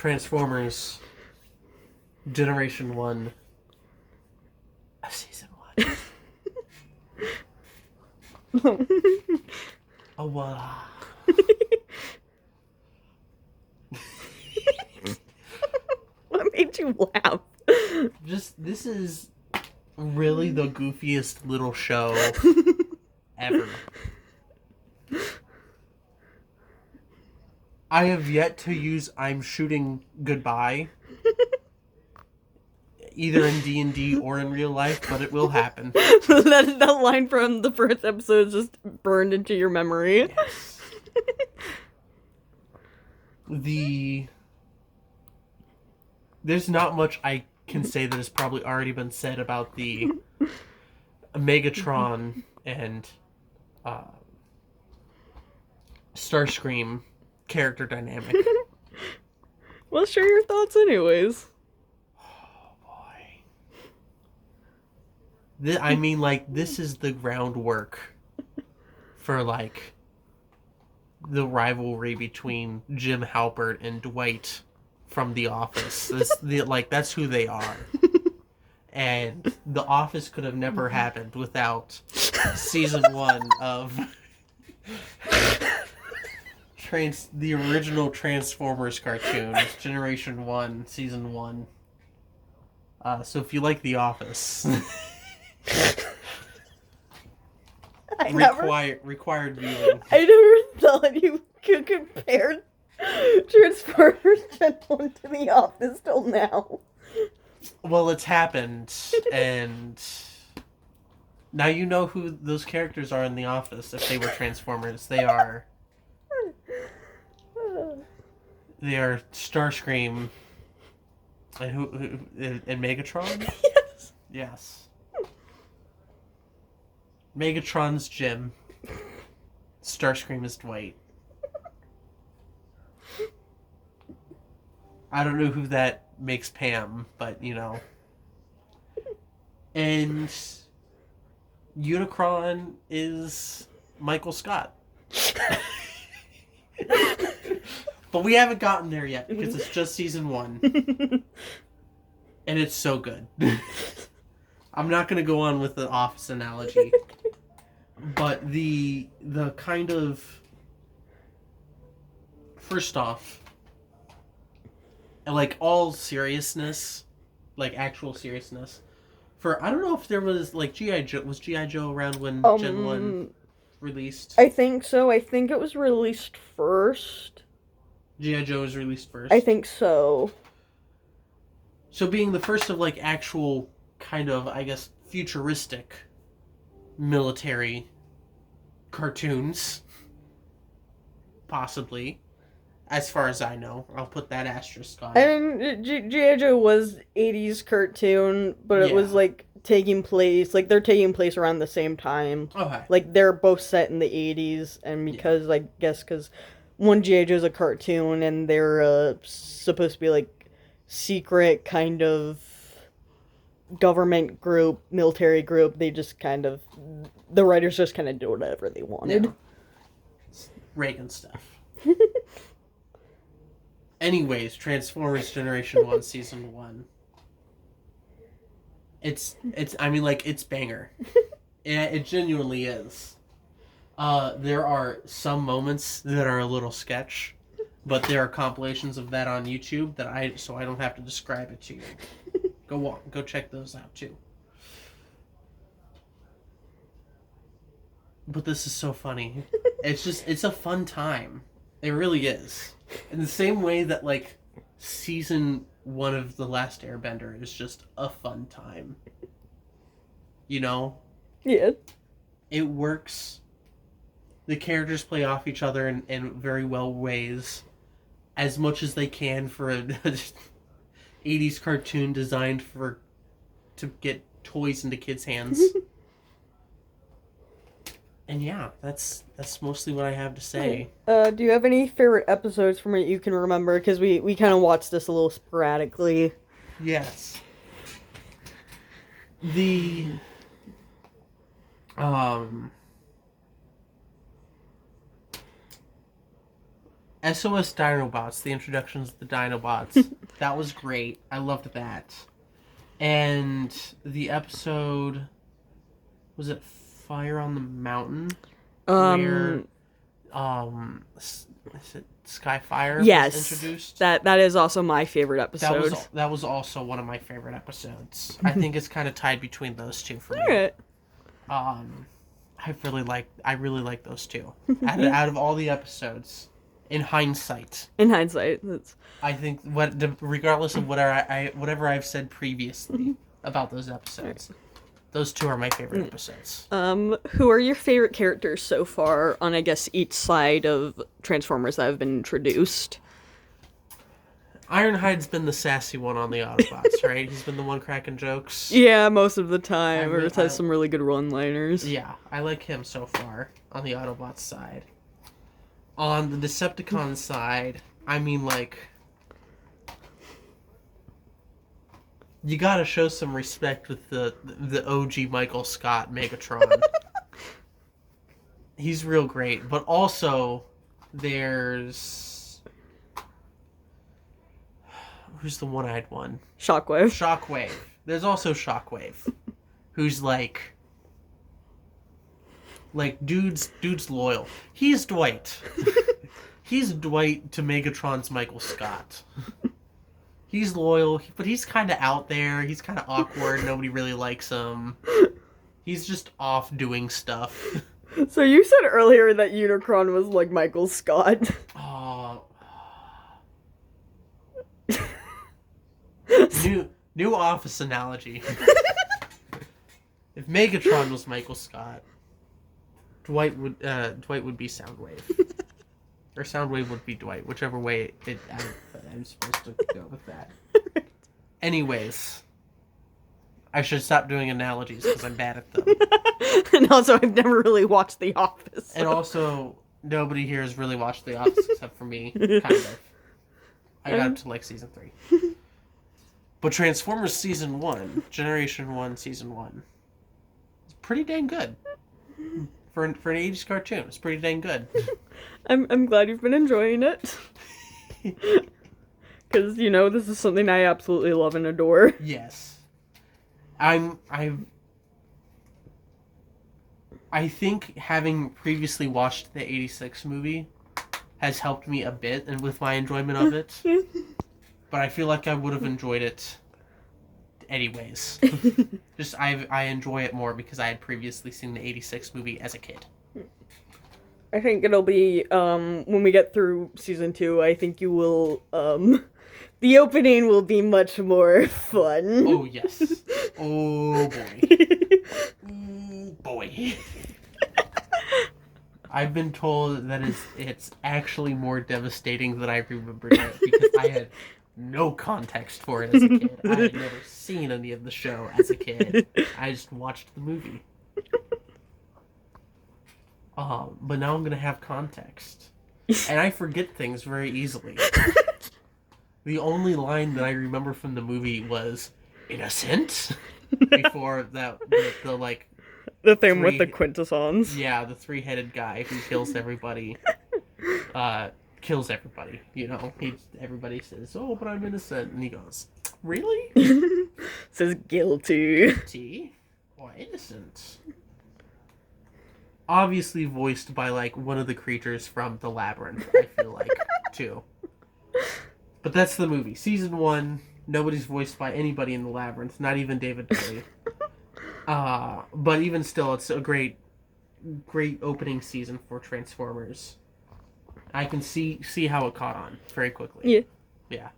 Transformers Generation 1 Season 1. Oh, wow. What made you laugh? This is really the goofiest little show ever. I have yet to use "I'm shooting goodbye" either in D&D or in real life, but it will happen. that line from the first episode is just burned into your memory. Yes. There's not much I can say that has probably already been said about the Megatron and Starscream character dynamic. Well, share your thoughts anyways. Oh boy. I mean, like, this is the groundwork for, like, the rivalry between Jim Halpert and Dwight from The Office. That's who they are. And The Office could have never happened without season 1 of the original Transformers cartoon, Generation 1, Season 1. So if you like The Office, required viewing. I never thought you could compare Transformers Gen 1 to The Office till now. Well, it's happened, and now you know who those characters are in The Office if they were Transformers. They are Starscream and Megatron? Yes. Yes. Megatron's Jim. Starscream is Dwight. I don't know who that makes Pam, but you know. And Unicron is Michael Scott. But we haven't gotten there yet because it's just season 1. And it's so good. I'm not going to go on with the Office analogy. But the kind of... First off, like, all seriousness, like actual seriousness, I don't know if there was, like, G.I. Joe, was G.I. Joe around when Gen 1 released? I think so. I think it was released first. G.I. Joe was released first? I think so. So being the first of, like, actual kind of, I guess, futuristic military cartoons, possibly, as far as I know. I'll put that asterisk on it. And G.I. Joe was 80s cartoon, but it was, like, taking place, like, they're taking place around the same time. Okay. Like, they're both set in the 80s, and because, I guess, because one G.I. Joe's a cartoon, and they're supposed to be, like, secret kind of government group, military group, they just kind of, the writers just kind of did whatever they wanted. Yeah. Reagan stuff. Anyways, Transformers Generation 1, Season 1. It's I mean, like, it's banger. It genuinely is. There are some moments that are a little sketch, but there are compilations of that on YouTube so I don't have to describe it to you. Go check those out too. But this is so funny. It's a fun time. It really is. In the same way that, like, season 1 of The Last Airbender is just a fun time. You know? Yeah. It works. The characters play off each other in very well ways. As much as they can for a 80s cartoon designed to get toys into kids' hands. And yeah, that's mostly what I have to say. Do you have any favorite episodes from it you can remember? Because we kind of watched this a little sporadically. Yes. The SOS Dinobots, the introductions of the Dinobots. That was great. I loved that. And the episode, was it Fire on the Mountain? Where, is it Skyfire yes, was introduced? That is also my favorite episode. That was also one of my favorite episodes. I think it's kind of tied between those two for me. Alright. I really like those two. Out of all the episodes, in hindsight. I think regardless of whatever I've said previously about those episodes, those two are my favorite episodes. Who are your favorite characters so far on, I guess, each side of Transformers that have been introduced? Ironhide's been the sassy one on the Autobots, right? He's been the one cracking jokes. Yeah, most of the time. Or has some really good one-liners. Yeah, I like him so far on the Autobots side. On the Decepticon side, I mean, like, you gotta show some respect with the OG Michael Scott Megatron. He's real great, but also there's... Who's the one-eyed one? Shockwave. There's also Shockwave, who's like dude's loyal. He's Dwight. He's Dwight to Megatron's Michael Scott. He's loyal, but he's kind of out there. He's kind of awkward. Nobody really likes him. He's just off doing stuff. So you said earlier that Unicron was like Michael Scott. Oh. New Office analogy. If Megatron was Michael Scott, Dwight would be Soundwave, or Soundwave would be Dwight, whichever way I'm supposed to go with that. Anyways, I should stop doing analogies because I'm bad at them. And also, I've never really watched The Office. So. And also, nobody here has really watched The Office except for me, kind of. I got up to like season 3. But Transformers Season 1, Generation 1, Season 1, is pretty dang good. For an 80s cartoon, it's pretty dang good. I'm glad you've been enjoying it. Because, this is something I absolutely love and adore. Yes. I think having previously watched the 86 movie has helped me a bit and with my enjoyment of it. But I feel like I would have enjoyed it anyways. Just I enjoy it more because I had previously seen the 86 movie as a kid. I think it'll be, when we get through season 2, I think you will, the opening will be much more fun. Oh, yes. Oh, boy. Oh, boy. I've been told that it's actually more devastating than I remembered it because I had no context for it as a kid. I had never seen any of the show as a kid. I just watched the movie. But now I'm going to have context. And I forget things very easily. The only line that I remember from the movie was, innocent? Before the thing with the quintessons. Yeah, the 3-headed guy who kills everybody. Kills everybody, everybody says, oh, but I'm innocent. And he goes, really? Says guilty. Guilty? Or innocent? Obviously voiced by, one of the creatures from The Labyrinth, I feel like, too. But that's the movie. Season 1, nobody's voiced by anybody in The Labyrinth, not even David Bowie. But even still, it's a great opening season for Transformers. I can see how it caught on very quickly. Yeah.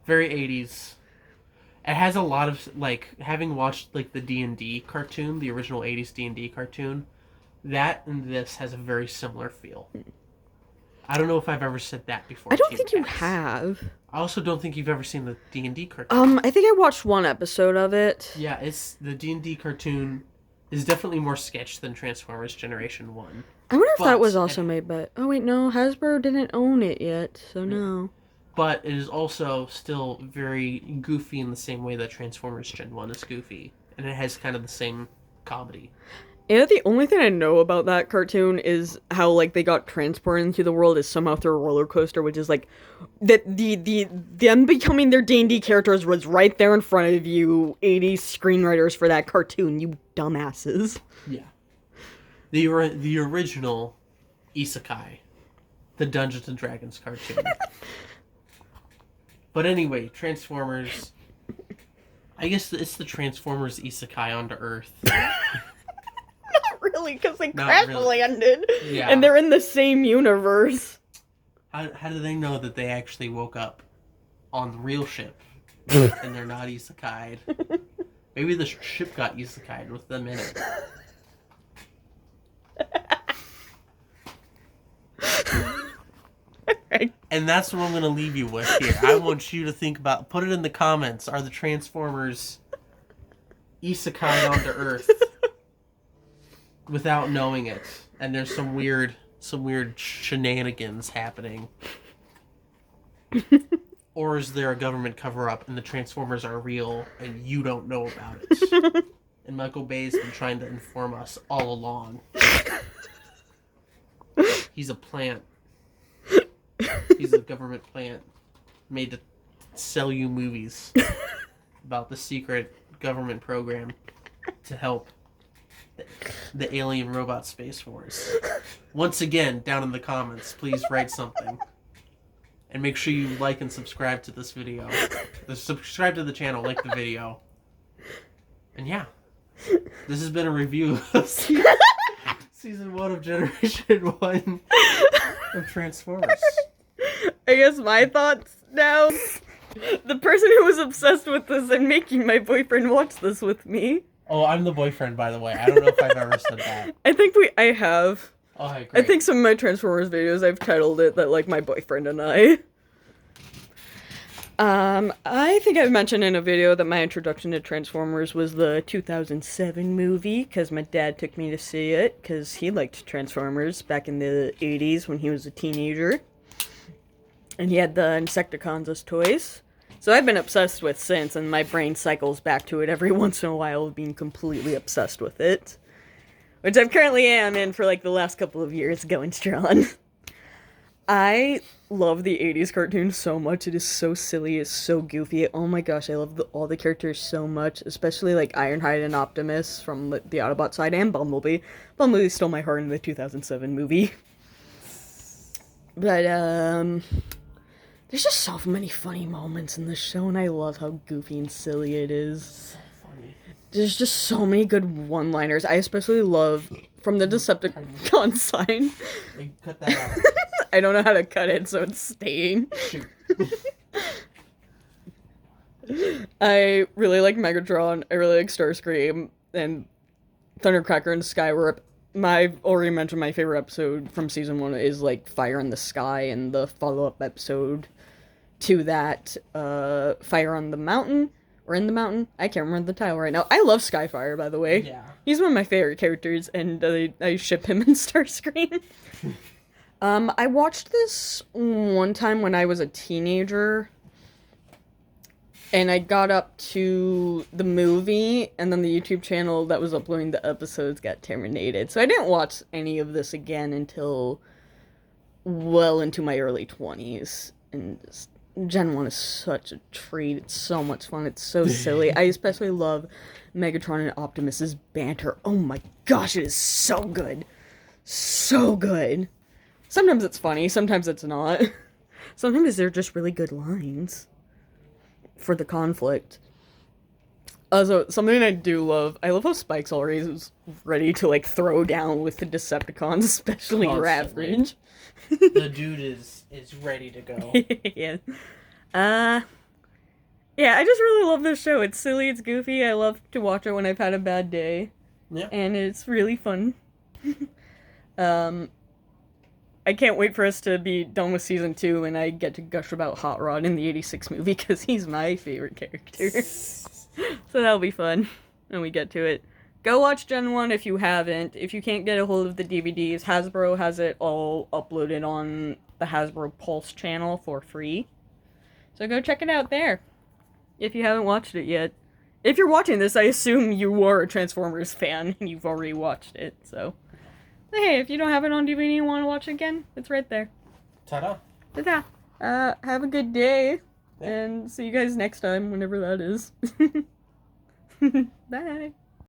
Very 80s. It has a lot of, having watched, the D&D cartoon, the original 80s D&D cartoon, that and this has a very similar feel. I don't know if I've ever said that before. I don't think you have. I also don't think you've ever seen the D&D cartoon. I think I watched one episode of it. Yeah, the D&D cartoon is definitely more sketch than Transformers Generation 1. I wonder if that was also made by... Oh, wait, no. Hasbro didn't own it yet, so no. But it is also still very goofy in the same way that Transformers Gen 1 is goofy. And it has kind of the same comedy. Yeah, the only thing I know about that cartoon is how like they got transported into the world is somehow through a roller coaster, which is like that the them becoming their D&D characters was right there in front of you, 80s screenwriters for that cartoon, you dumbasses. Yeah. The original Isekai, the Dungeons and Dragons cartoon. But anyway, Transformers. I guess it's the Transformers Isekai onto Earth. Not really, because they Not crash really. landed. Yeah. And they're in the same universe. How do they know that they actually woke up on the real ship and they're not isekai'd? Maybe the ship got isekai'd with them in it. And that's what I'm going to leave you with here. I want you to think about, put it in the comments. Are the Transformers isekai onto Earth without knowing it? And there's some weird shenanigans happening. Or is there a government cover-up and the Transformers are real and you don't know about it? And Michael Bay's been trying to inform us all along. He's a plant. He's a government plant made to sell you movies about the secret government program to help the alien robot Space Force. Once again, down in the comments, please write something. And make sure you like and subscribe to this video. Subscribe to the channel, like the video. And yeah, this has been a review of season 1 of Generation 1 of Transformers. I guess my thoughts now. The person who was obsessed with this and making my boyfriend watch this with me. Oh, I'm the boyfriend, by the way. I don't know if I've ever said that. I have. Oh, hey, great. I think some of my Transformers videos I've titled it that, like, my boyfriend and I. I think I've mentioned in a video that my introduction to Transformers was the 2007 movie, because my dad took me to see it, because he liked Transformers back in the 80s when he was a teenager. And he had the Insecticons as toys. So I've been obsessed with since, and my brain cycles back to it every once in a while, being completely obsessed with it. Which I currently am in for, like, the last couple of years, going strong. I love the 80s cartoon so much. It is so silly, it's so goofy. Oh my gosh, I love all the characters so much, especially, like, Ironhide and Optimus from the Autobot side, and Bumblebee. Bumblebee stole my heart in the 2007 movie. But, there's just so many funny moments in this show, and I love how goofy and silly it is. So funny. There's just so many good one-liners. I especially love from the Decepticon sign. Hey, cut that out. I don't know how to cut it, so it's staying. Shoot. I really like Megatron. I really like Starscream and Thundercracker and Skywarp. I've already mentioned my favorite episode from season 1 is, like, Fire in the Sky, and the follow-up episode to that, Fire on the Mountain, or in the Mountain. I can't remember the title right now. I love Skyfire, by the way. Yeah. He's one of my favorite characters, and I ship him in Starscream. I watched this one time when I was a teenager, and I got up to the movie, and then the YouTube channel that was uploading the episodes got terminated. So I didn't watch any of this again until well into my early 20s. And Gen 1 is such a treat. It's so much fun. It's so silly. I especially love Megatron and Optimus's banter. Oh my gosh, it is so good. So good. Sometimes it's funny, sometimes it's not. Sometimes they're just really good lines for the conflict. Also, something I do love, I love how Spike's always ready to, like, throw down with the Decepticons, especially Constantly. Ravage. The dude is ready to go. Yeah. Yeah, I just really love this show. It's silly, it's goofy, I love to watch it when I've had a bad day. Yeah. And it's really fun. I can't wait for us to be done with season 2 and I get to gush about Hot Rod in the 86 movie, because he's my favorite character. So that'll be fun when we get to it. Go watch Gen 1 if you haven't. If you can't get a hold of the DVDs, Hasbro has it all uploaded on the Hasbro Pulse channel for free. So go check it out there if you haven't watched it yet. If you're watching this, I assume you are a Transformers fan and you've already watched it, so. Hey, if you don't have it on DVD and want to watch it again, it's right there. Ta-da. Ta-da. Have a good day. Yeah. And see you guys next time, whenever that is. Bye.